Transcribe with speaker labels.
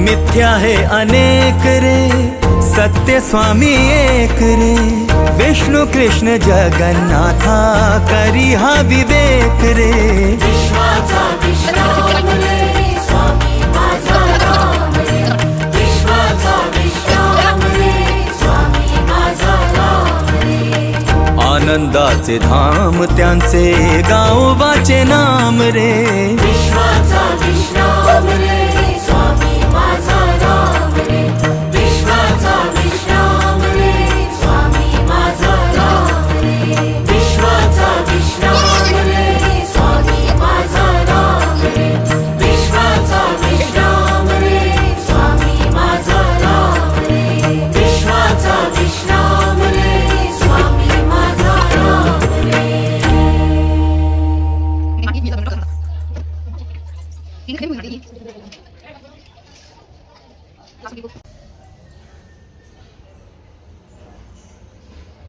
Speaker 1: मिथ्या है अनेक रे, सत्य स्वामी एक रे। विष्णु कृष्ण जगन्नाथा करी हा विवेक रे।
Speaker 2: विश्वाचा विश्राम रे स्वामी माझा राम रे, विश्वाचा विश्राम रे स्वामी माझा राम रे।
Speaker 1: आनंदाचे धाम त्यांचे गावोबाचे नाम रे।
Speaker 2: विश्वाचा विश्राम रे स्वामी माझा राम रे, विश्वाचा विश्राम रे स्वामी माझा राम रे। विश्वाचा विश्राम रे स्वामी माझा राम रे, विश्वाचा विश्राम रे स्वामी माझा राम रे। विश्वाचा विश्राम रे स्वामी माझा राम रे।
Speaker 3: Langsung dibuka.